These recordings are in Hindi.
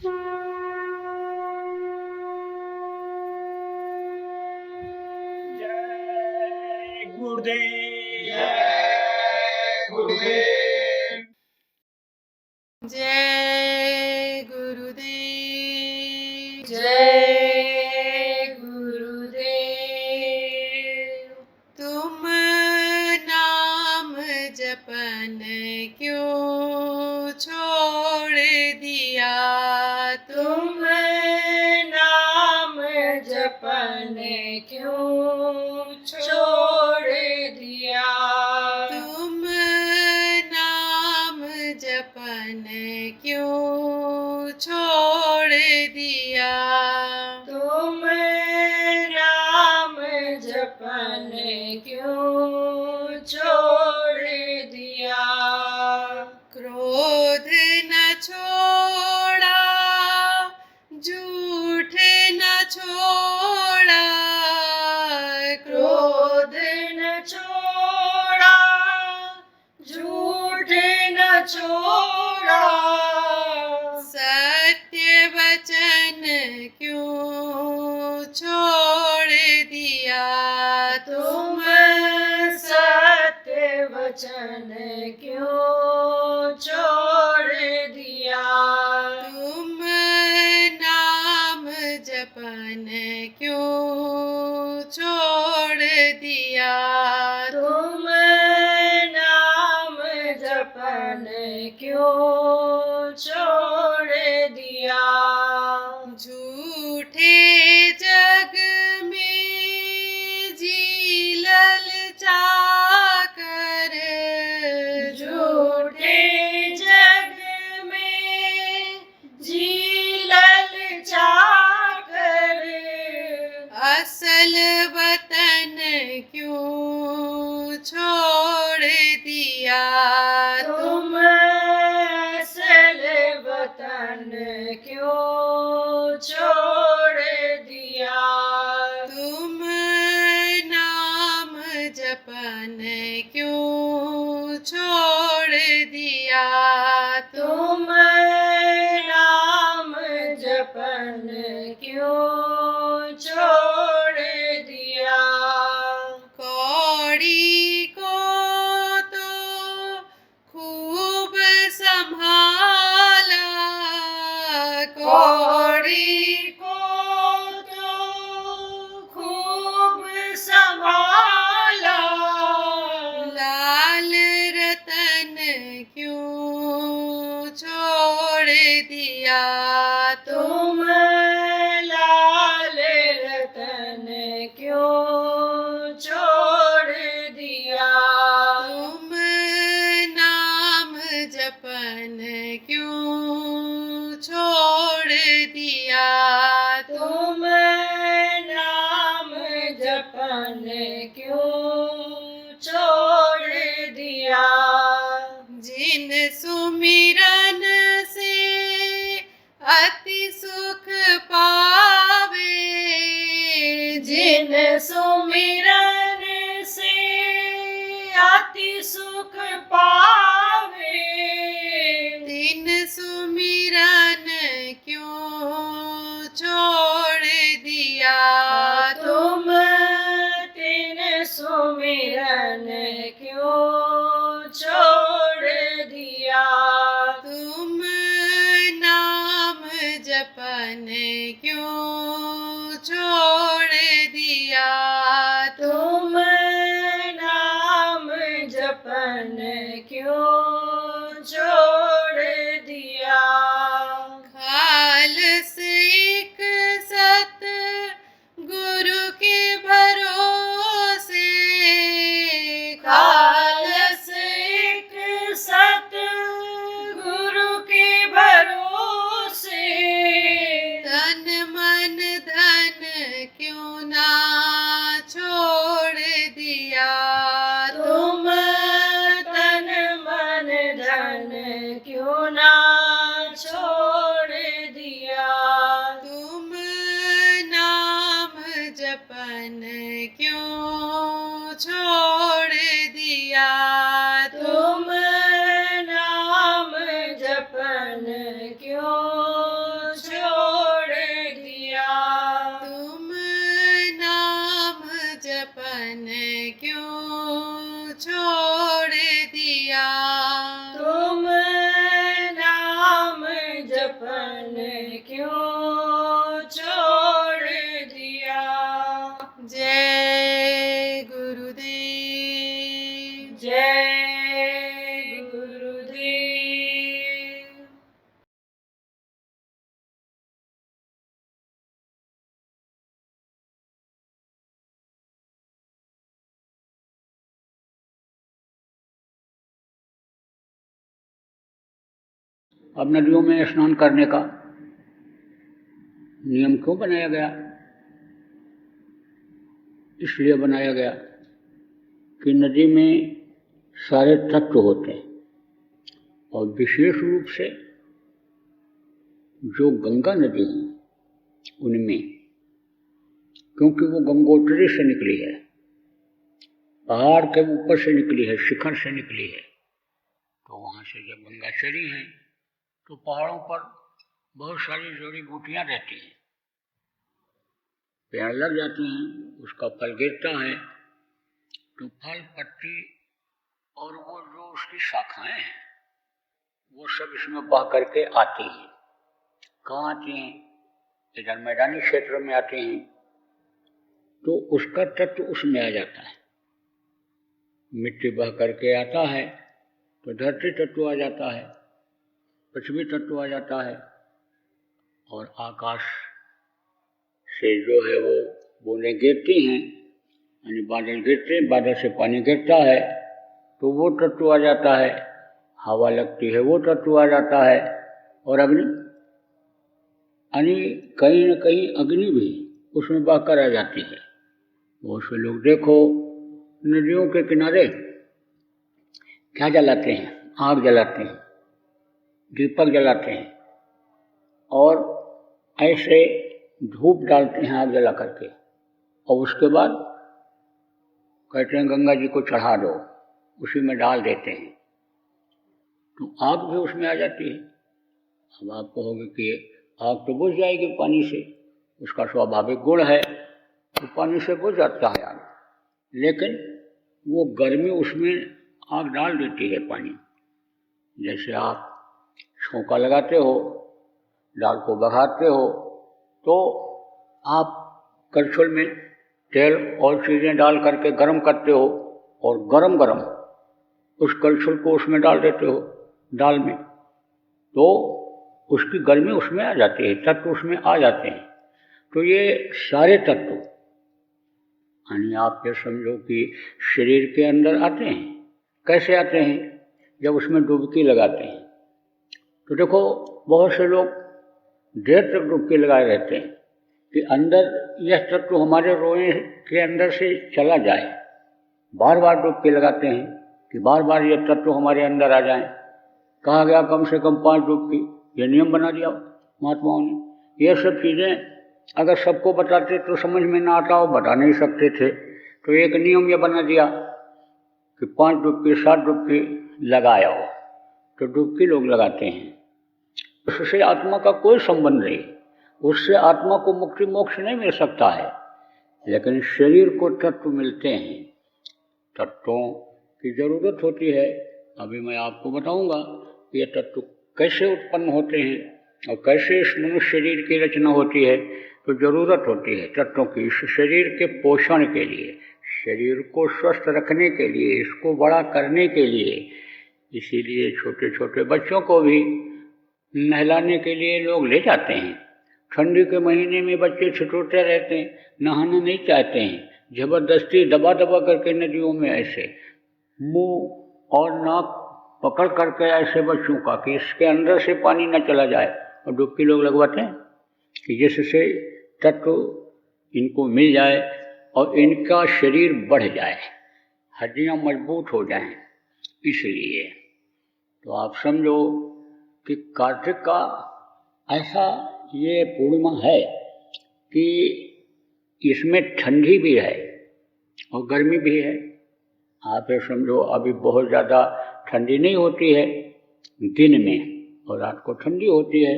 जय गुरुदेव। जय गुरुदेव। जय गुरुदेव। जय गुरुदेव। तुम नाम जपन क्यों छोड़ दिया? तुम नाम जपन क्यों छोड़ दिया? तुम नाम जपन क्यों छोड़ दिया? तुम नाम जपन क्यों छोड़ दिया? क्रोध न छोड़ा, झूठ न छोड़ा, क्रोध न छोड़ा, झूठ न छोड़ा, सत्य वचन क्यों छोड़ दिया? तुम सत्य वचन क्यों छोड़ दिया? तुम नाम जपन क्यों छोड़ दिया? तुम नाम जपन क्यों छोड़ दिया? झूठे जग में जी ललचा कर, झूठे जग में जी ललचा कर, असल वतन क्यों छोड़ दिया? तुम असल वतन क्यों छोड़ दिया? तुम नाम जपन क्यों छोड़ दिया? तुम नाम जपन क्यों छोड़ दिया? कौड़ी को तो खूब संभाला, कौड़ी को तो खूब संभाला, लाल रतन क्यों छोड़ दिया? तुम लाल रतन क्यों छोड़ दिया? तुम नाम जपन क्यों छोड़ दिया? तुम नाम जपन क्यों छोड़ दिया? जिन सुमिरन से अति सुख पावे, जिन सुमिरन से अति सुख पावे, तिन सुमिरन क्यों छोड़ दिया? तुम तिन सुमिरन क्यों छोड़ दिया? तुम नाम जपन क्यों छोड़ दिया? तुम नाम जपन क्यों छोड़ दिया? खालस एक सत गुरु के भरोसे, खालस एक सत गुरु के भरोसे, तन मन अब नदियों में स्नान करने का नियम क्यों बनाया गया? इसलिए बनाया गया कि नदी में सारे तत्व होते हैं और विशेष रूप से जो गंगा नदी है उनमें, क्योंकि वो गंगोत्री से निकली है, पहाड़ के ऊपर से निकली है, शिखर से निकली है, तो वहाँ से जब गंगा चली है तो पहाड़ों पर बहुत सारी जड़ी बूटियाँ रहती हैं, पेड़ लग जाती हैं, उसका फल गिरता है तो फल, पत्ती और वो जो उसकी शाखाएं हैं वो सब इसमें बह करके आती हैं। कहाँ आती हैं? इधर मैदानी क्षेत्र में आती हैं, तो उसका तत्व उसमें आ जाता है। मिट्टी बह करके आता है तो धरती तत्व आ जाता है, पृथ्वी तत्व आ जाता है, और आकाश से जो है वो बूंदें गिरती हैं, यानी बादल गिरते, बादल से पानी गिरता है तो वो तत्व आ जाता है, हवा लगती है वो तत्व आ जाता है, और अग्नि, यानी कहीं न कहीं अग्नि भी उसमें बहकर आ जाती है। बहुत से लोग देखो नदियों के किनारे क्या जलाते हैं? आग जलाते हैं, दीपक जलाते हैं और ऐसे धूप डालते हैं आग जला करके, और उसके बाद कहते हैं गंगा जी को चढ़ा दो, उसी में डाल देते हैं तो आग भी उसमें आ जाती है। अब आप कहोगे कि आग तो बुझ जाएगी पानी से, उसका स्वाभाविक गुण है, तो पानी से बुझ जाता है आग, लेकिन वो गर्मी उसमें आग डाल देती है पानी। जैसे आप छोंका लगाते हो, दाल को बघारते हो, तो आप कलछुल में तेल और चीज़ें डाल करके गर्म करते हो और गरम गरम उस कलछुल को उसमें डाल देते हो दाल में, तो उसकी गर्मी उसमें आ जाती है, तत्व उसमें आ जाते हैं। तो ये सारे तत्व, यानी आप ये समझो कि शरीर के अंदर आते हैं। कैसे आते हैं? जब उसमें डुबकी लगाते हैं। तो देखो बहुत से लोग देर तक डुबकी लगाए रहते हैं कि अंदर यह तत्व हमारे रोए के अंदर से चला जाए, बार बार डुबकी लगाते हैं कि बार बार यह तत्व हमारे अंदर आ जाए। कहा गया कम से कम 5 डुबकी, ये नियम बना दिया महात्माओं ने। ये सब चीज़ें अगर सबको बताते तो समझ में ना आता हो, बता नहीं सकते थे, तो एक नियम ये बना दिया कि 5 डुबकी 7 डुबकी लगाया हो, तो डुबकी लोग लगाते हैं। उससे आत्मा का कोई संबंध नहीं, उससे आत्मा को मुक्ति मोक्ष नहीं मिल सकता है, लेकिन शरीर को तत्व मिलते हैं, तत्वों की जरूरत होती है। अभी मैं आपको बताऊंगा कि ये तत्व कैसे उत्पन्न होते हैं और कैसे इस मनुष्य शरीर की रचना होती है। तो जरूरत होती है तत्वों की इस शरीर के पोषण के लिए, शरीर को स्वस्थ रखने के लिए, इसको बड़ा करने के लिए। इसीलिए छोटे छोटे बच्चों को भी नहलाने के लिए लोग ले जाते हैं। ठंडी के महीने में बच्चे छिटोते रहते हैं, नहाना नहीं चाहते हैं, जबरदस्ती दबा दबा करके नदियों में ऐसे मुंह और नाक पकड़ करके ऐसे बच्चों का कि इसके अंदर से पानी न चला जाए, और डुबकी लोग लगवाते हैं कि जिससे तत्व इनको मिल जाए और इनका शरीर बढ़ जाए, हड्डियां मजबूत हो जाएं। इसलिए तो आप समझो कि कार्तिक का ऐसा ये पूर्णिमा है कि इसमें ठंडी भी है और गर्मी भी है। आप ये समझो अभी बहुत ज़्यादा ठंडी नहीं होती है दिन में, और रात को ठंडी होती है।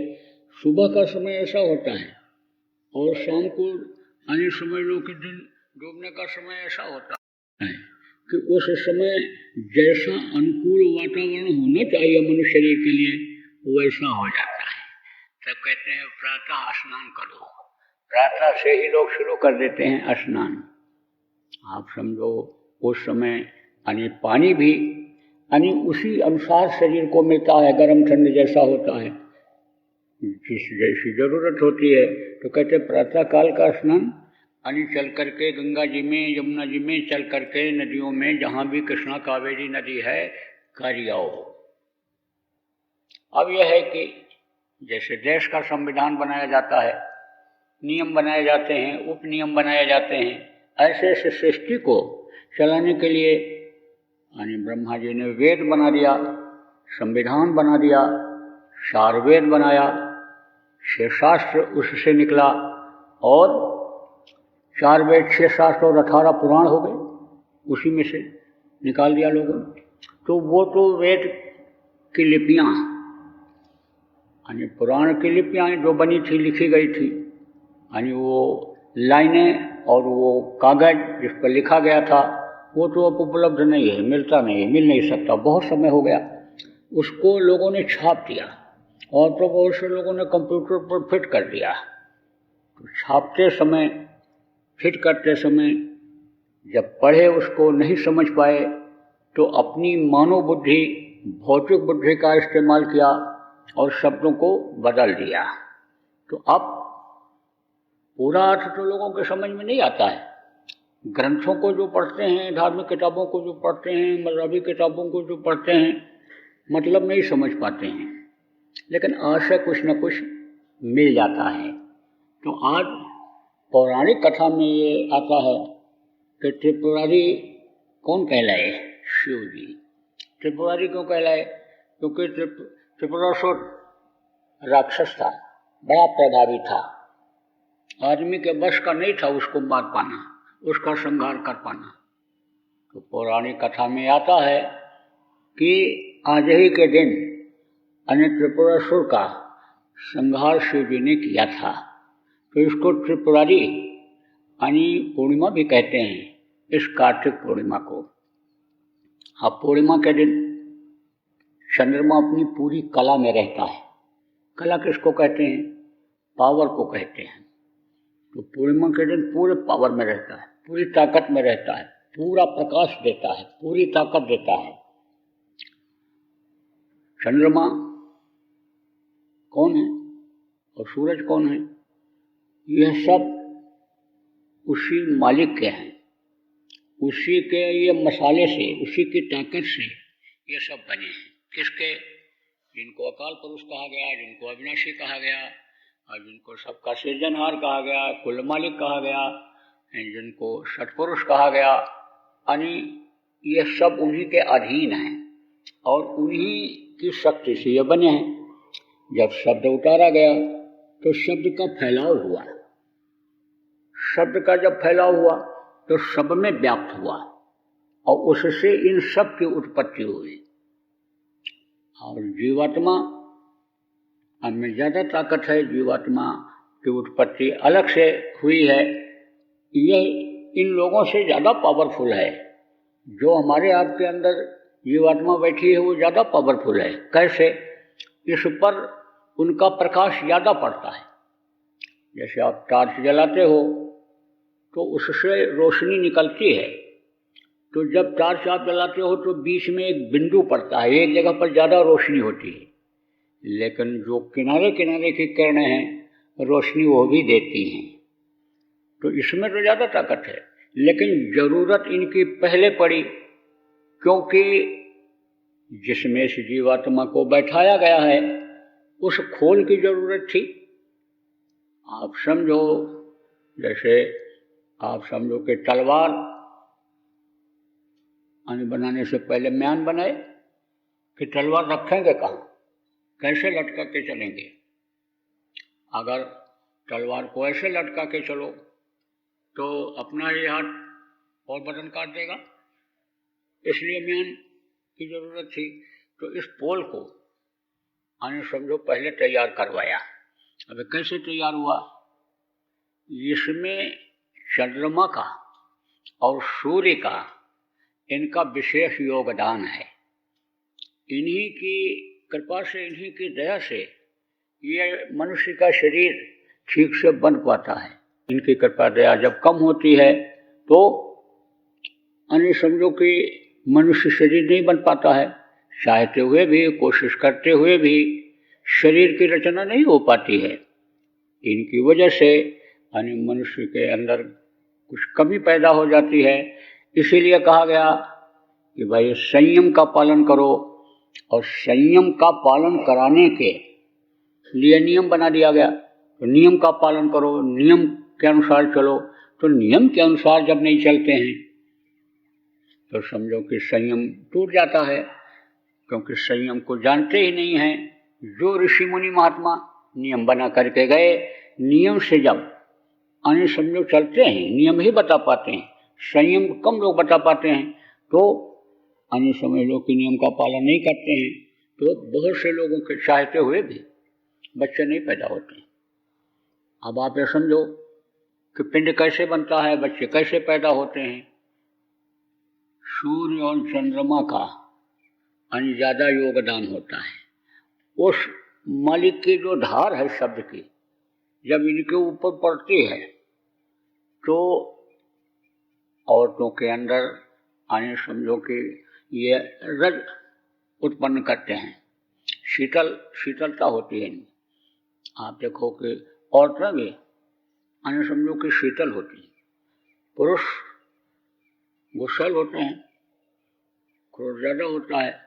सुबह का समय ऐसा होता है और शाम को यानी समझ लो कि दिन डूबने का समय ऐसा होता है कि उस समय जैसा अनुकूल वातावरण होना चाहिए मनुष्य शरीर के लिए वैसा हो जाता है। तब कहते हैं प्रातः स्नान करो, प्रातः से ही लोग शुरू कर देते हैं स्नान। आप समझो उस समय यानी पानी भी यानी उसी अनुसार शरीर को मिलता है, गर्म ठंड जैसा होता है, जिस जैसी जरूरत होती है। तो कहते प्रातः काल का स्नान यानी चल करके गंगा जी में, यमुना जी में चल करके नदियों में जहाँ भी कृष्णा कावेरी नदी है कर आओ। अब यह है कि जैसे देश का संविधान बनाया जाता है, नियम बनाए जाते हैं, उप नियम बनाए जाते हैं, ऐसे ऐसे सृष्टि को चलाने के लिए यानी ब्रह्मा जी ने वेद बना दिया, संविधान बना दिया, 4 वेद बनाया, 6 शास्त्र उससे निकला और 4 वेद 6 शास्त्र और 18 पुराण हो गए, उसी में से निकाल दिया लोगों ने। तो वो तो वेद की लिपियाँ यानी पुराण की लिपियाँ जो बनी थी, लिखी गई थी, यानी वो लाइनें और वो कागज जिस पर लिखा गया था, वो तो अब उपलब्ध नहीं है, मिलता नहीं है, मिल नहीं सकता, बहुत समय हो गया। उसको लोगों ने छाप दिया और तो बहुत से लोगों ने कंप्यूटर पर फिट कर दिया। तो छापते समय, फिट करते समय जब पढ़े उसको नहीं समझ पाए तो अपनी मानव बुद्धि, भौतिक बुद्धि का इस्तेमाल किया और शब्दों को बदल दिया। तो अब पूरा अर्थ तो लोगों के समझ में नहीं आता है। ग्रंथों को जो पढ़ते हैं, धार्मिक किताबों को जो पढ़ते हैं, मजहबी किताबों को जो पढ़ते हैं, मतलब नहीं समझ पाते हैं, लेकिन आज से कुछ न कुछ मिल जाता है। तो आज पौराणिक कथा में ये आता है कि त्रिपुरारी कौन कहलाए? शिव जी। त्रिपुरारी क्यों कहलाए? क्योंकि त्रिपुरासुर राक्षस था, बड़ा प्रभावी था, आदमी के बस का नहीं था उसको मार पाना, उसका संहार कर पाना। तो पौराणिक कथा में आता है कि आज ही के दिन अन्य त्रिपुरासुर का संहार शिव जी ने किया था। तो इसको त्रिपुरारी यानी पूर्णिमा भी कहते हैं, इस कार्तिक पूर्णिमा को। अब पूर्णिमा के दिन चंद्रमा अपनी पूरी कला में रहता है। कला किसको कहते हैं? पावर को कहते हैं। तो पूर्णिमा के दिन पूरे पावर में रहता है, पूरी ताकत में रहता है, पूरा प्रकाश देता है, पूरी ताकत देता है। चंद्रमा कौन है और सूरज कौन है? यह सब उसी मालिक के हैं, उसी के ये मसाले से, उसी की ताकत से ये सब बने हैं। किसके? जिनको अकाल पुरुष कहा गया, जिनको अविनाशी कहा गया, और जिनको सबका सृजनहार कहा गया, कुल मालिक कहा गया, जिनको सतपुरुष कहा गया, यानी ये सब उन्हीं के अधीन हैं और उन्हीं की शक्ति से ये बने हैं। जब शब्द उतारा गया तो शब्द का फैलाव हुआ, शब्द का जब फैलाव हुआ तो सब में व्याप्त हुआ और उससे इन सब की उत्पत्ति हुई। और जीवात्मा में ज़्यादा ताकत है, जीवात्मा की उत्पत्ति अलग से हुई है। यह इन लोगों से ज़्यादा पावरफुल है। जो हमारे आपके अंदर जीवात्मा बैठी है वो ज़्यादा पावरफुल है। कैसे? इस पर उनका प्रकाश ज़्यादा पड़ता है। जैसे आप टॉर्च जलाते हो तो उससे रोशनी निकलती है, तो जब टॉर्च आप जलाते हो तो बीच में एक बिंदु पड़ता है, एक जगह पर ज़्यादा रोशनी होती है, लेकिन जो किनारे किनारे की किरणें हैं रोशनी वो भी देती हैं। तो इसमें तो ज़्यादा ताकत है, लेकिन ज़रूरत इनकी पहले पड़ी क्योंकि जिसमें इस जीवात्मा को बैठाया गया है उस खोल की ज़रूरत थी। आप समझो, जैसे आप समझो कि तलवार बनाने से पहले म्यान बनाए कि तलवार रखेंगे कहाँ, कैसे लटका के चलेंगे। अगर तलवार को ऐसे लटका के चलो तो अपना ये हाथ और बदन काट देगा, इसलिए म्यान की ज़रूरत थी। तो इस पोल को समझो पहले तैयार करवाया। अब कैसे तैयार हुआ? इसमें चंद्रमा का और सूर्य का इनका विशेष योगदान है। इन्हीं की कृपा से, इन्हीं की दया से ये मनुष्य का शरीर ठीक से बन पाता है। इनकी कृपा दया जब कम होती है तो समझो कि मनुष्य शरीर नहीं बन पाता है। चाहते हुए भी, कोशिश करते हुए भी शरीर की रचना नहीं हो पाती है। इनकी वजह से मनुष्य के अंदर कुछ कमी पैदा हो जाती है। इसीलिए कहा गया कि भाई संयम का पालन करो, और संयम का पालन कराने के लिए नियम बना दिया गया। तो नियम का पालन करो, नियम के अनुसार चलो। तो नियम के अनुसार जब नहीं चलते हैं तो समझो कि संयम टूट जाता है, क्योंकि संयम को जानते ही नहीं हैं। जो ऋषि मुनि महात्मा नियम बना करके गए, नियम से जब अन्य समझो चलते हैं, नियम ही बता पाते हैं, संयम कम लोग बता पाते हैं, तो अन्य समझ लो कि नियम का पालन नहीं करते हैं, तो बहुत से लोगों के चाहते हुए भी बच्चे नहीं पैदा होते। अब आप ये समझो कि पिंड कैसे बनता है, बच्चे कैसे पैदा होते हैं। सूर्य और चंद्रमा का अन्य ज़्यादा योगदान होता है। उस मालिक की जो धार है शब्द की, जब इनके ऊपर पड़ती है तो औरतों के अंदर आने समझो कि ये रज उत्पन्न करते हैं, शीतलता होती है। आप देखो कि औरतें भी आने समझो कि शीतल होती है, पुरुष गुस्सैल होते हैं, क्रोध ज़्यादा होता है,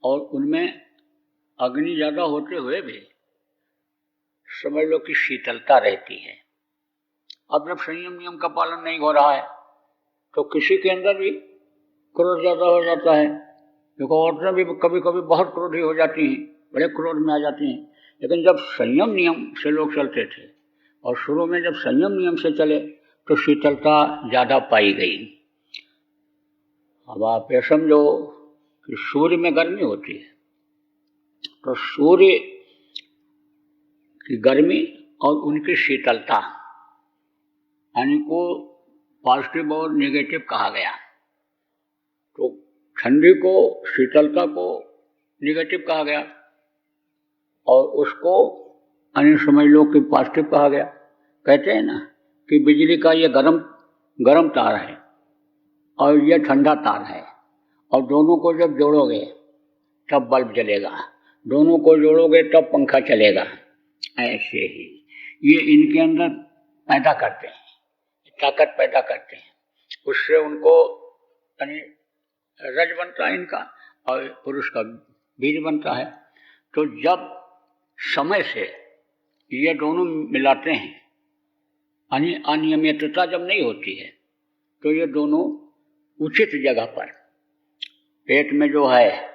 और उनमें अग्नि ज़्यादा होते हुए भी समझ लो कि शीतलता रहती है। अब जब संयम नियम का पालन नहीं हो रहा है तो किसी के अंदर भी क्रोध ज़्यादा हो जाता है। देखो औरतें भी कभी कभी बहुत क्रोधी हो जाती हैं, बड़े क्रोध में आ जाती हैं। लेकिन जब संयम नियम से लोग चलते थे और शुरू में जब संयम नियम से चले तो शीतलता ज़्यादा पाई गई। अब आप ये समझो कि सूर्य में गर्मी होती है, तो सूर्य की गर्मी और उनकी शीतलता यानी को पॉजिटिव और नेगेटिव कहा गया। तो ठंडी को, शीतलता को नेगेटिव कहा गया और उसको यानी समझ लो कि पॉजिटिव कहा गया। कहते हैं ना कि बिजली का ये गरम तार है और ये ठंडा तार है, और दोनों को जब जोड़ोगे तब बल्ब जलेगा, दोनों को जोड़ोगे तब पंखा चलेगा। ऐसे ही ये इनके अंदर पैदा करते हैं, ताकत पैदा करते हैं, उससे उनको यानी रज बनता है इनका और पुरुष का बीज बनता है। तो जब समय से ये दोनों मिलाते हैं, यानी अनियमितता जब नहीं होती है, तो ये दोनों उचित जगह पर पेट में जो है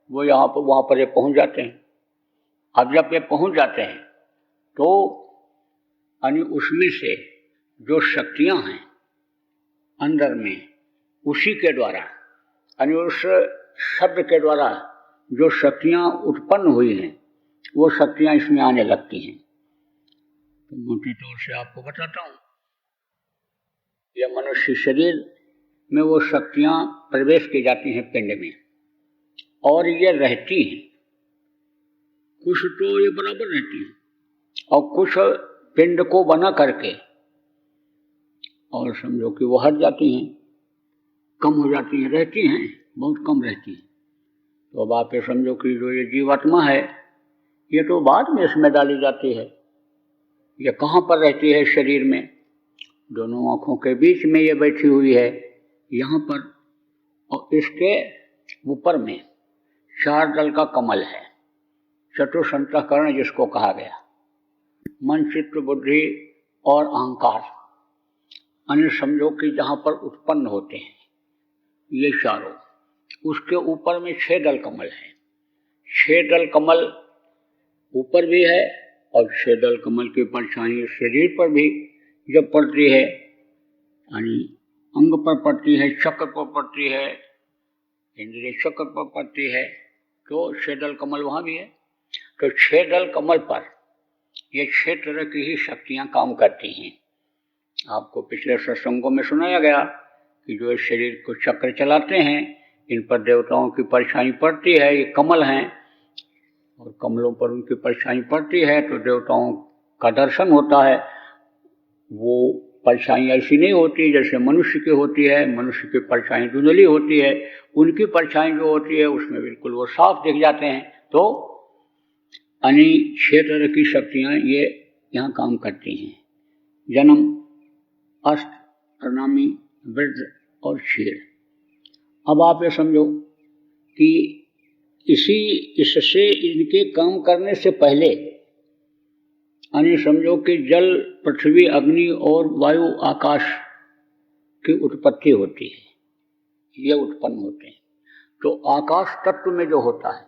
वो यहाँ पर वहाँ पर ये पहुँच जाते हैं। अब जब ये पहुँच जाते हैं तो यानी उसमें से जो शक्तियाँ हैं अंदर में, उसी के द्वारा यानी उस शब्द के द्वारा जो शक्तियाँ उत्पन्न हुई हैं वो शक्तियाँ इसमें आने लगती हैं। तो मोटे तौर से आपको बताता हूँ, यह मनुष्य शरीर में वो शक्तियाँ प्रवेश की जाती हैं पिंड में, और ये रहती हैं। कुछ तो ये बराबर रहती हैं और कुछ पिंड को बना करके और समझो कि वो हट जाती हैं, कम हो जाती हैं, रहती हैं बहुत कम रहती हैं। तो अब आप ये समझो कि जो ये जीवात्मा है ये तो बाद में इसमें डाली जाती है। ये कहाँ पर रहती है शरीर में? दोनों आँखों के बीच में ये बैठी हुई है यहाँ पर, और इसके ऊपर में 4 दल का कमल है, चतुष्अंतःकरण जिसको कहा गया, मन चित्त बुद्धि और अहंकार, अन्य समझो कि जहाँ पर उत्पन्न होते हैं ये चारों, उसके ऊपर में 6 दल कमल है। 6 दल कमल ऊपर भी है और 6 दल कमल की परछाई शरीर पर भी जब पड़ती है, यानी अंग पर पड़ती है, चक्र पर पड़ती है, इंद्रिय चक्र पर पड़ती है, तो 6 दल कमल वहाँ भी है। तो 6 दल कमल पर ये 6 तरह की ही शक्तियाँ काम करती हैं। आपको पिछले सत्संगों में सुनाया गया कि जो शरीर को चक्र चलाते हैं इन पर देवताओं की परछाई पड़ती है, ये कमल हैं और कमलों पर उनकी परछाई पड़ती है तो देवताओं का दर्शन होता है। वो परछाई ऐसी नहीं होती जैसे मनुष्य की होती है, मनुष्य की परछाई धुंधली होती है, उनकी परछाई जो होती है उसमें बिल्कुल वो साफ दिख जाते हैं। तो अन्य 6 तरह की शक्तियाँ ये यहाँ काम करती हैं, जन्म, अष्ट, प्रणामी, वृद्ध और क्षीर। अब आप ये समझो कि इससे इनके काम करने से पहले यानी समझो कि जल, पृथ्वी, अग्नि और वायु, आकाश की उत्पत्ति होती है, ये उत्पन्न होते हैं। तो आकाश तत्व में जो होता है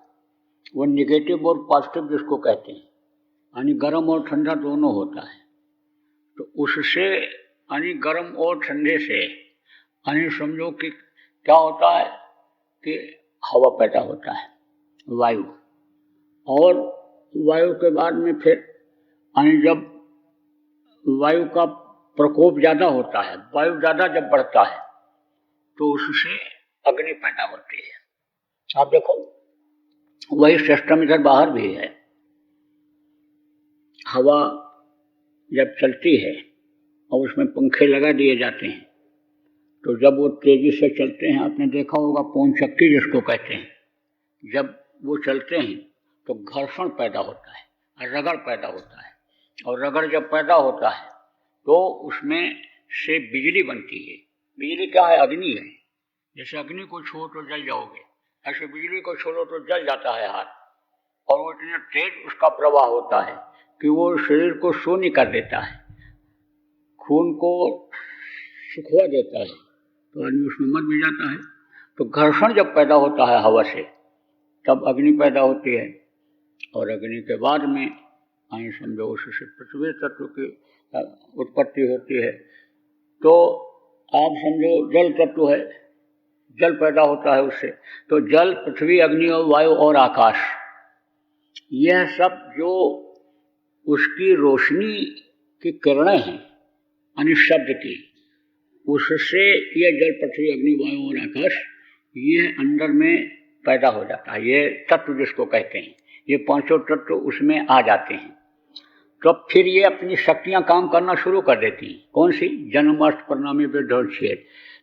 वो निगेटिव और पॉजिटिव जिसको कहते हैं, यानी गर्म और ठंडा दोनों होता है। तो उससे यानी गर्म और ठंडे से यानी समझो कि क्या होता है कि हवा पैदा होता है, वायु, और वायु के बाद में फिर यानी जब वायु का प्रकोप ज़्यादा होता है, वायु ज़्यादा जब बढ़ता है तो उससे अग्नि पैदा होती है। आप देखो वही सिस्टम इधर बाहर भी है। हवा जब चलती है और उसमें पंखे लगा दिए जाते हैं तो जब वो तेजी से चलते हैं, आपने देखा होगा पवन चक्की जिसको कहते हैं, जब वो चलते हैं तो घर्षण पैदा होता है, रगड़ पैदा होता है, और रगड़ जब पैदा होता है तो उसमें से बिजली बनती है। बिजली क्या है? अग्नि है। जैसे अग्नि को छो तो जल जाओगे, ऐसे बिजली को छोड़ो तो जल जाता है हाथ, और वो इतना तेज उसका प्रवाह होता है कि वो शरीर को शून्य कर देता है, खून को सुखवा देता है, तो आदमी उसमें मर भी जाता है। तो घर्षण जब पैदा होता है हवा से तब अग्नि पैदा होती है, और अग्नि के बाद में आए समझो उससे पृथ्वी तत्व की उत्पत्ति होती है। तो आप समझो जल तत्व है, जल पैदा होता है उससे। तो जल, पृथ्वी, अग्नि और वायु और आकाश, यह सब जो उसकी रोशनी की किरणें हैं यानी शब्द की, उससे ये जल, पृथ्वी, अग्नि, वायु और आकाश ये अंदर में पैदा हो जाता है। ये तत्व जिसको कहते हैं, ये पांचों तत्व उसमें आ जाते हैं। तो फिर ये अपनी शक्तियां काम करना शुरू कर देती हैं। कौन सी? जन्माष्ट, परिणामी, वृद्धि।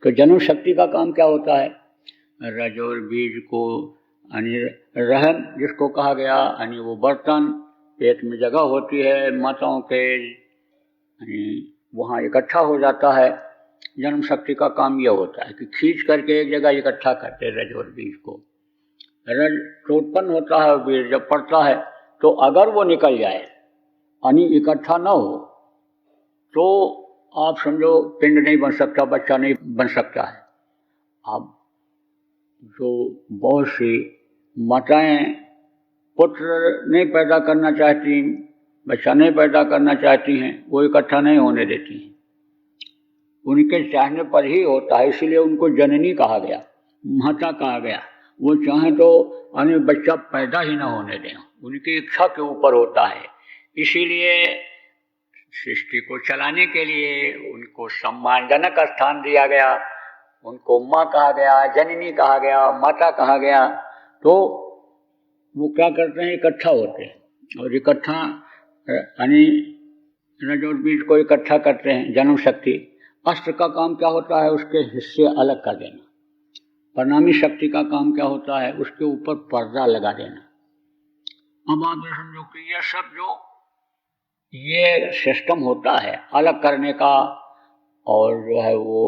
तो जन्म शक्ति का काम क्या होता है? रज और बीज को यानी रहन जिसको कहा गया, यानी वो बर्तन पेट में जगह होती है माताओं के, यानी वहाँ इकट्ठा हो जाता है। जन्म शक्ति का काम यह होता है कि खींच करके एक जगह इकट्ठा करते रज और बीज को। रज तो उत्पन्न होता है, बीज जब पड़ता है तो अगर वो निकल जाए यानी इकट्ठा न हो तो आप समझो पिंड नहीं बन सकता, बच्चा नहीं बन सकता है। अब जो बहुत सी माताएं पुत्र नहीं पैदा करना चाहती, बच्चा नहीं पैदा करना चाहती हैं, वो इकट्ठा नहीं होने देती हैं। उनके चाहने पर ही होता है, इसीलिए उनको जननी कहा गया, माता कहा गया। वो चाहें तो यानी बच्चा पैदा ही ना होने दें, उनकी इच्छा के ऊपर होता है। इसीलिए सृष्टि को चलाने के लिए उनको सम्मानजनक स्थान दिया गया, उनको माँ कहा गया, जननी कहा गया, माता कहा गया। तो वो क्या करते हैं? इकट्ठा होते हैं, और इकट्ठा यानी रज और बीज को इकट्ठा करते हैं। जन्म शक्ति, अस्त्र का काम क्या होता है? उसके हिस्से अलग कर देना। परिणामी शक्ति का काम क्या होता है? उसके ऊपर पर्दा लगा देना। अब आप समझो कि यह सब जो ये सिस्टम होता है अलग करने का और जो है वो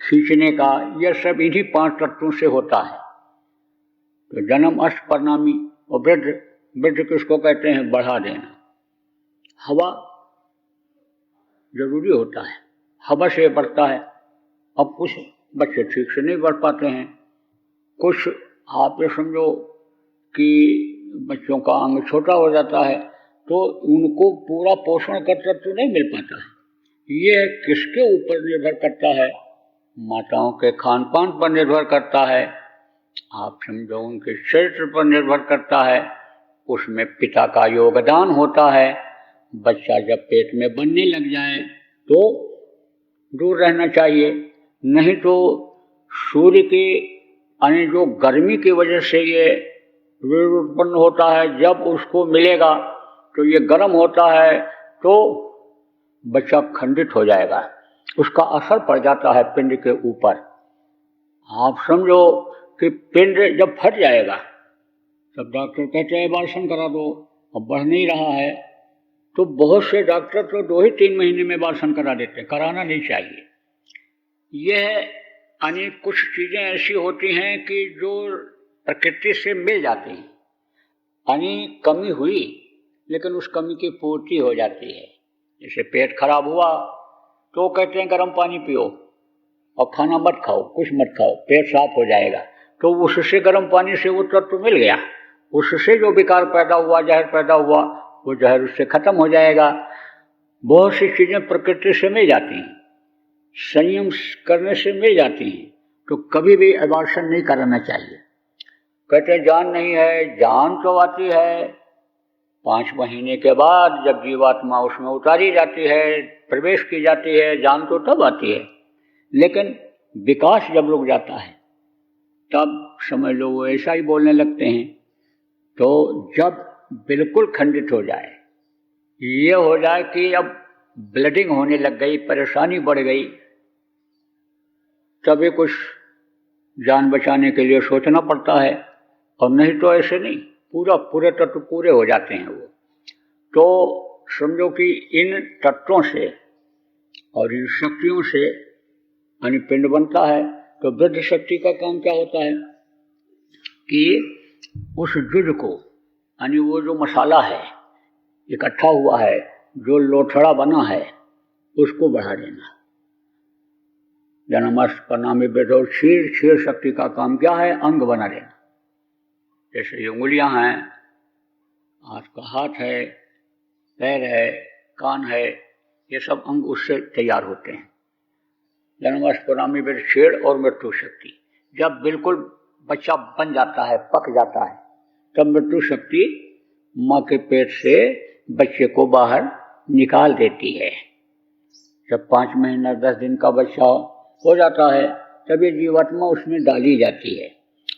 खींचने का, यह सब इन्हीं पांच तत्वों से होता है। तो जन्म, अष्ट, परिणामी और वृद्धि। वृद्धि किसको कहते हैं? बढ़ा देना। हवा जरूरी होता है, हवा से बढ़ता है। अब कुछ बच्चे ठीक से नहीं बढ़ पाते हैं, कुछ आप ये समझो कि बच्चों का अंग छोटा हो जाता है तो उनको पूरा पोषण का तत्व नहीं मिल पाता है। ये किसके ऊपर निर्भर करता है? माताओं के खान पान पर निर्भर करता है, आप समझो उनके चरित्र पर निर्भर करता है, उसमें पिता का योगदान होता है। बच्चा जब पेट में बनने लग जाए तो दूर रहना चाहिए, नहीं तो सूर्य की यानी जो गर्मी की वजह से ये उत्पन्न होता है, जब उसको मिलेगा तो ये गर्म होता है तो बच्चा खंडित हो जाएगा, उसका असर पड़ जाता है पिंड के ऊपर। आप समझो कि पिंड जब फट जाएगा तब डॉक्टर कहते हैं अबॉर्शन करा दो, अब बढ़ नहीं रहा है, तो बहुत से डॉक्टर तो 2-3 महीने में अबॉर्शन करा देते हैं। कराना नहीं चाहिए। यह यानी कुछ चीज़ें ऐसी होती हैं कि जो प्रकृति से मिल जाती हैं, यानी कमी हुई लेकिन उस कमी की पूर्ति हो जाती है। जैसे पेट खराब हुआ तो कहते हैं गर्म पानी पियो और खाना मत खाओ, कुछ मत खाओ, पेट साफ हो जाएगा। तो उससे गर्म पानी से वो तत्व मिल गया, उससे जो विकार पैदा हुआ, जहर पैदा हुआ, वो जहर उससे खत्म हो जाएगा। बहुत सी चीजें प्रकृति से मिल जाती हैं, संयम करने से मिल जाती हैं, तो कभी भी अबॉर्शन नहीं कराना चाहिए। कहते हैं जान नहीं है, जान तो आती है 5 महीने के बाद, जब जीवात्मा उसमें उतारी जाती है, प्रवेश की जाती है, जान तो तब आती है। लेकिन विकास जब रुक जाता है तब समझ लो वो ऐसा ही बोलने लगते हैं। तो जब बिल्कुल खंडित हो जाए, ये हो जाए कि अब ब्लडिंग होने लग गई, परेशानी बढ़ गई, तभी कुछ जान बचाने के लिए सोचना पड़ता है, और नहीं तो ऐसे नहीं, पूरे तत्व पूरे हो जाते हैं वो। तो समझो कि इन तत्वों से और इन शक्तियों से यानी पिंड बनता है। तो वृद्ध शक्ति का काम क्या होता है कि उस जुज को, यानी वो जो मसाला है इकट्ठा हुआ है, जो लोथड़ा बना है, उसको बढ़ा देना। जन्माष्ट प्रणामी बेदो क्षीर शक्ति का काम क्या है? अंग बना देना। जैसे ये उंगलियां हैं, हाथ का हाथ है, पैर है, कान है, ये सब अंग उससे तैयार होते हैं। जन्माष्ट प्रणामी बेद क्षीर और मृत्यु शक्ति। जब बिल्कुल बच्चा बन जाता है, पक जाता है, तब मृत्यु शक्ति माँ के पेट से बच्चे को बाहर निकाल देती है। जब 5 महीना 10 दिन का बच्चा हो जाता है तब ये जीवात्मा उसमें डाली जाती है,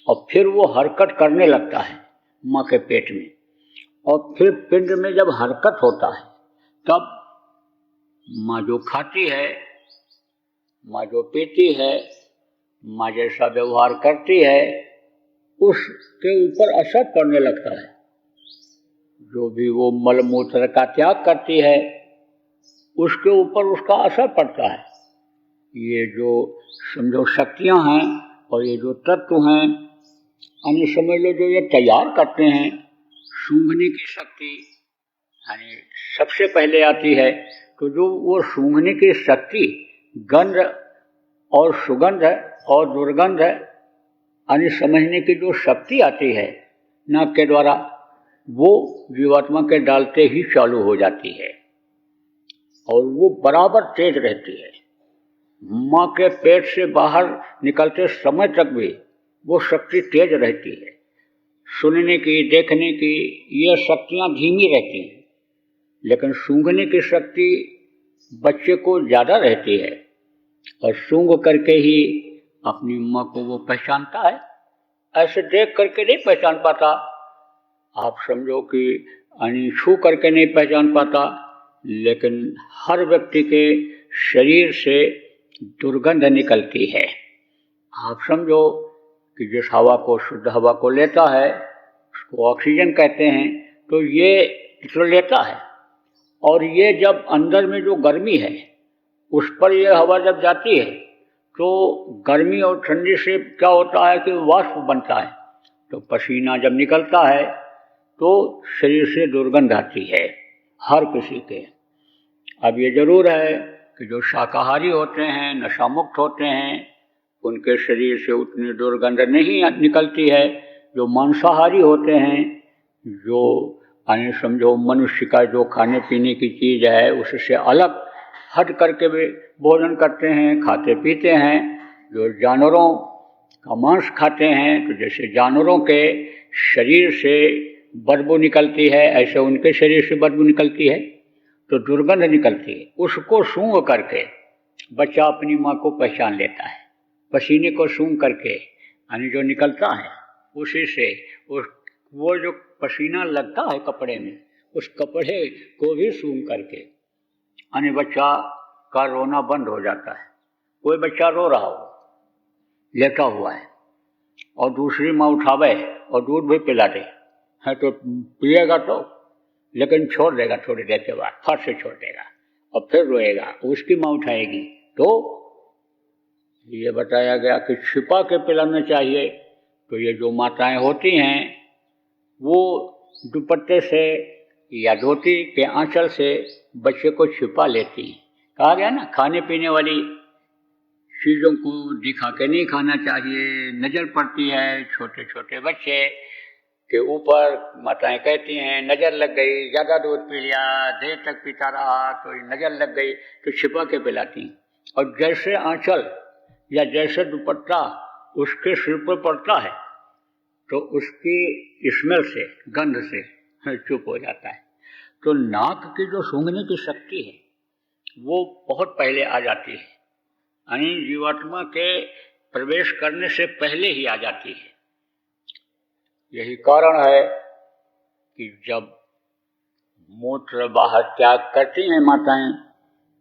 और फिर वो हरकत करने लगता है माँ के पेट में। और फिर पिंड में जब हरकत होता है तब माँ जो खाती है, माँ जो पीती है, माँ जैसा व्यवहार करती है, उसके ऊपर असर पड़ने लगता है। जो भी वो मलमूत्र का त्याग करती है उसके ऊपर उसका असर पड़ता है। ये जो समझो शक्तियाँ हैं और ये जो तत्व हैं, यानी समझ लो जो ये तैयार करते हैं, सूंघने की शक्ति यानी सबसे पहले आती है। तो जो वो सूंघने की शक्ति, गंध और सुगंध और दुर्गंध यानी समझने की जो शक्ति आती है नाक के द्वारा, वो जीवात्मा के डालते ही चालू हो जाती है, और वो बराबर तेज रहती है। माँ के पेट से बाहर निकलते समय तक भी वो शक्ति तेज रहती है। सुनने की, देखने की ये शक्तियाँ धीमी रहती हैं, लेकिन सूंघने की शक्ति बच्चे को ज़्यादा रहती है, और सूंघ करके ही अपनी माँ को वो पहचानता है। ऐसे देख करके नहीं पहचान पाता, आप समझो कि यानी छू करके नहीं पहचान पाता, लेकिन हर व्यक्ति के शरीर से दुर्गंध निकलती है। आप समझो कि जिस हवा को, शुद्ध हवा को लेता है उसको ऑक्सीजन कहते हैं, तो ये तो लेता है, और ये जब अंदर में जो गर्मी है उस पर ये हवा जब जाती है तो गर्मी और ठंडी से क्या होता है कि वाष्प बनता है, तो पसीना जब निकलता है तो शरीर से दुर्गंध आती है हर किसी के। अब ये जरूर है कि जो शाकाहारी होते हैं, नशा मुक्त होते हैं, उनके शरीर से उतनी दुर्गंध नहीं निकलती है। जो मांसाहारी होते हैं, जो यानी समझो मनुष्य का जो खाने पीने की चीज़ है उससे अलग हट करके भी भोजन करते हैं, खाते पीते हैं। जो जानवरों का मांस खाते हैं, तो जैसे जानवरों के शरीर से बदबू निकलती है, ऐसे उनके शरीर से बदबू निकलती है, तो दुर्गंध निकलती है। उसको सूंघ करके बच्चा अपनी माँ को पहचान लेता है। पसीने को सूंघ करके यानी जो निकलता है उसी से वो जो पसीना लगता है कपड़े में, उस कपड़े को भी सूंघ करके यानी बच्चा का रोना बंद हो जाता है। कोई बच्चा रो रहा हो, लेटा हुआ है, और दूसरी माँ उठावे और दूध भी पिला दे है, तो पिएगा तो, लेकिन छोड़ देगा थोड़ी देर के बाद, फट से छोड़ देगा और फिर रोएगा, उसकी माँ उठाएगी। तो ये बताया गया कि छिपा के पिलाना चाहिए, तो ये जो माताएं होती हैं वो दुपट्टे से या धोती के आंचल से बच्चे को छिपा लेती हैं। कहा गया ना, खाने पीने वाली चीज़ों को दिखा के नहीं खाना चाहिए। नज़र पड़ती है छोटे छोटे बच्चे के ऊपर, माताएं कहती हैं नज़र लग गई, ज़्यादा दूध पी लिया, देर तक पीता रहा तो नज़र लग गई, तो छिपा के पिलाती हैं। और जैसे आंचल या जैसे दुपट्टा उसके सिर पर पड़ता है तो उसकी स्मेल से, गंध से चुप हो जाता है। तो नाक की जो सूंघने की शक्ति है वो बहुत पहले आ जाती है, यानी जीवात्मा के प्रवेश करने से पहले ही आ जाती है। यही कारण है कि जब मूत्र बाहर त्याग करती हैं माताएं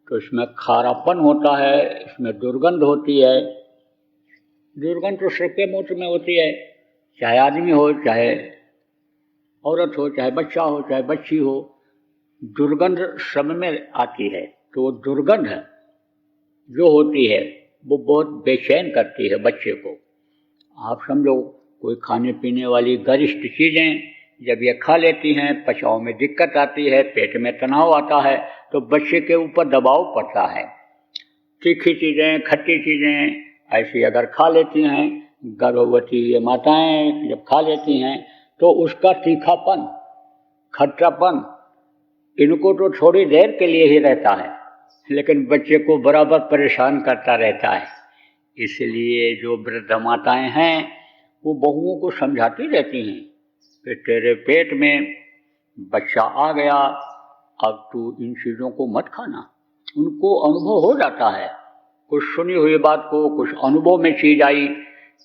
तो इसमें खारापन होता है, इसमें दुर्गंध होती है। दुर्गंध तो सबके मूत्र में होती है, चाहे आदमी हो, चाहे औरत हो, चाहे बच्चा हो, चाहे बच्ची हो, दुर्गंध सब में आती है। तो वो दुर्गंध जो होती है वो बहुत बेचैन करती है बच्चे को। आप समझो कोई खाने पीने वाली गरिष्ठ चीज़ें जब ये खा लेती हैं, पचाव में दिक्कत आती है, पेट में तनाव आता है, तो बच्चे के ऊपर दबाव पड़ता है। तीखी चीज़ें, खट्टी चीज़ें ऐसी अगर खा लेती हैं, गर्भवती ये माताएं जब खा लेती हैं तो उसका तीखापन, खट्टापन इनको तो थोड़ी देर के लिए ही रहता है, लेकिन बच्चे को बराबर परेशान करता रहता है। इसलिए जो वृद्ध माताएं हैं वो बहुओं को समझाती रहती हैं कि तेरे पेट में बच्चा आ गया, अब तू इन चीज़ों को मत खाना। उनको अनुभव हो जाता है, कुछ सुनी हुई बात को कुछ अनुभव में चीज आई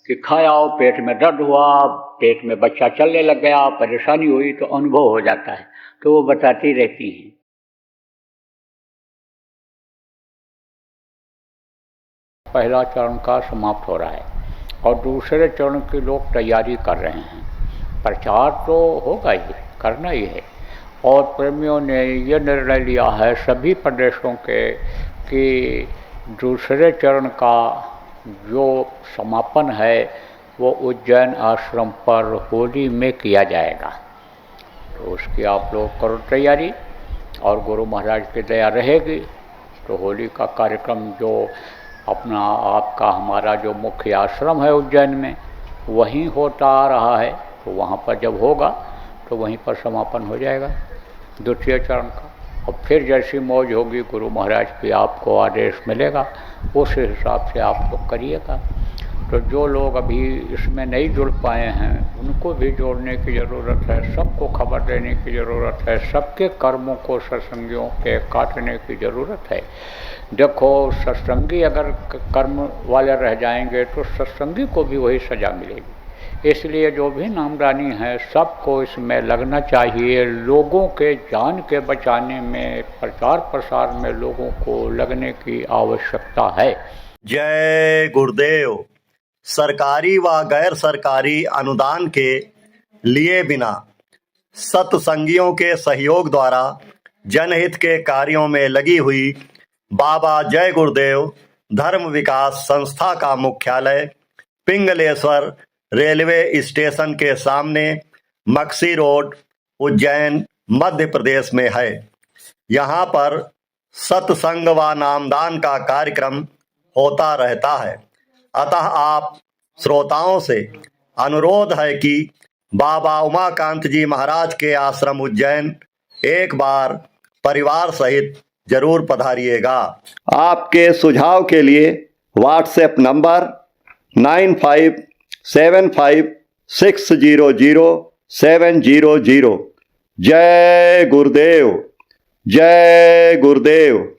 कि खाया, पेट में दर्द हुआ, पेट में बच्चा चलने लग गया, परेशानी हुई, तो अनुभव हो जाता है, तो वो बताती रहती हैं। पहला चरण का समाप्त हो रहा है और दूसरे चरण के लोग तैयारी कर रहे हैं। प्रचार तो होगा ही, करना ही है। और प्रेमियों ने यह निर्णय लिया है सभी प्रदेशों के कि दूसरे चरण का जो समापन है वो उज्जैन आश्रम पर होली में किया जाएगा। तो उसकी आप लोग करो तैयारी, और गुरु महाराज की दया रहेगी तो होली का कार्यक्रम जो अपना आपका हमारा जो मुख्य आश्रम है उज्जैन में वहीं होता आ रहा है, तो वहाँ पर जब होगा तो वहीं पर समापन हो जाएगा द्वितीय चरण का। और फिर जैसी मौज होगी गुरु महाराज की आपको आदेश मिलेगा, उस हिसाब से आप लोग करिएगा। तो जो लोग अभी इसमें नहीं जुड़ पाए हैं उनको भी जोड़ने की ज़रूरत है, सबको खबर देने की ज़रूरत है, सबके कर्मों को सत्संगियों के काटने की ज़रूरत है। देखो, सत्संगी अगर कर्म वाले रह जाएंगे तो सत्संगी को भी वही सज़ा मिलेगी। इसलिए जो भी नामदानी है सबको इसमें लगना चाहिए, लोगों के जान के बचाने में, प्रचार प्रसार में लोगों को लगने की आवश्यकता है। जय गुरुदेव। सरकारी व गैर सरकारी अनुदान के लिए बिना सत्संगियों के सहयोग द्वारा जनहित के कार्यों में लगी हुई बाबा जय गुरुदेव धर्म विकास संस्था का मुख्यालय पिंगलेश्वर रेलवे स्टेशन के सामने मक्सी रोड उज्जैन मध्य प्रदेश में है। यहाँ पर सत्संग व नामदान का कार्यक्रम होता रहता है। अतः आप श्रोताओं से अनुरोध है कि बाबा उमाकांत जी महाराज के आश्रम उज्जैन एक बार परिवार सहित जरूर पधारिएगा। आपके सुझाव के लिए व्हाट्सएप नंबर 9575600700। जय गुरुदेव, जय गुरुदेव।